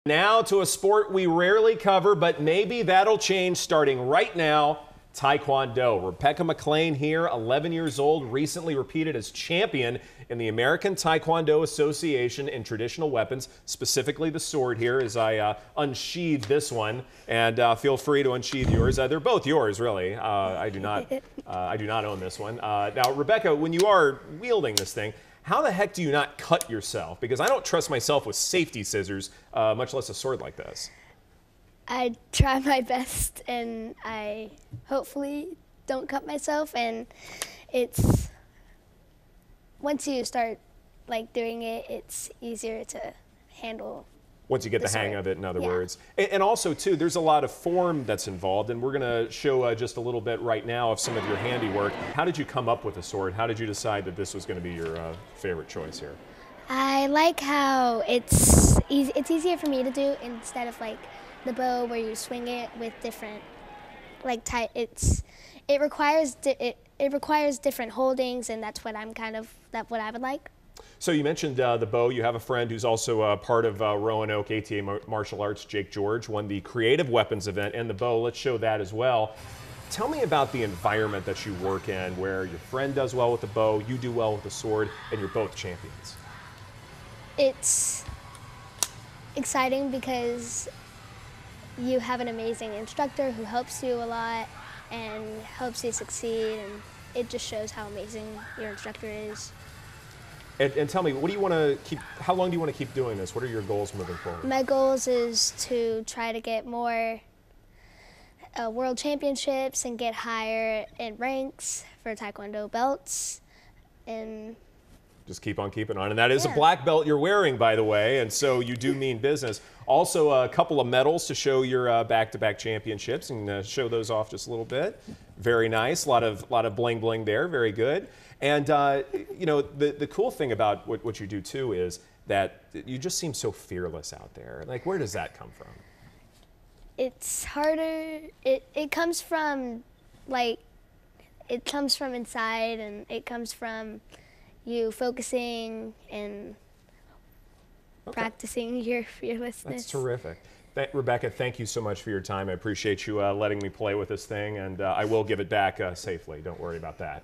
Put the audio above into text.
Now to a sport we rarely cover, but maybe that'll change starting right now. Taekwondo. Rebecca McClain here, 11 years old, recently repeated as champion in the American Taekwondo Association in traditional weapons, specifically the sword here as I unsheathe this one, and feel free to unsheathe yours. They're both yours, really. I do not own this one. Now, Rebecca, when you are wielding this thing, how the heck do you not cut yourself? Because I don't trust myself with safety scissors, much less a sword like this. I try my best, and I hopefully don't cut myself. And it's once you start doing it, it's easier to handle. Once you get the hang of it, in other words. And also, too, there's a lot of form that's involved, and we're going to show just a little bit right now of some of your handiwork. How did you come up with a sword? How did you decide that this was going to be your favorite choice here? I like how it's easier for me to do instead of the bow where you swing it with different it requires different holdings, and that's what what I would like. So you mentioned the bow. You have a friend who's also part of Roanoke ATA Martial Arts, Jake George, won the creative weapons event and the bow. Let's show that as well. Tell me about the environment that you work in where your friend does well with the bow, you do well with the sword, and you're both champions. It's exciting because you have an amazing instructor who helps you a lot and helps you succeed, and it just shows how amazing your instructor is. And tell me, what do you want to keep? How long do you want to keep doing this? What are your goals moving forward? My goals is to try to get more world championships and get higher in ranks for Taekwondo belts, and just keep on keeping on. And that is a black belt you're wearing, by the way, and so you do mean business. Also, a couple of medals to show your back-to-back championships, and show those off just a little bit. Very nice. A lot of bling bling there. Very good. And you know, the cool thing about what you do too is that you just seem so fearless out there. Like, where does that come from? It's harder. It comes from it comes from inside, and it comes from you focusing and practicing your fearlessness. That's terrific. Rebecca, thank you so much for your time. I appreciate you letting me play with this thing, and I will give it back safely. Don't worry about that.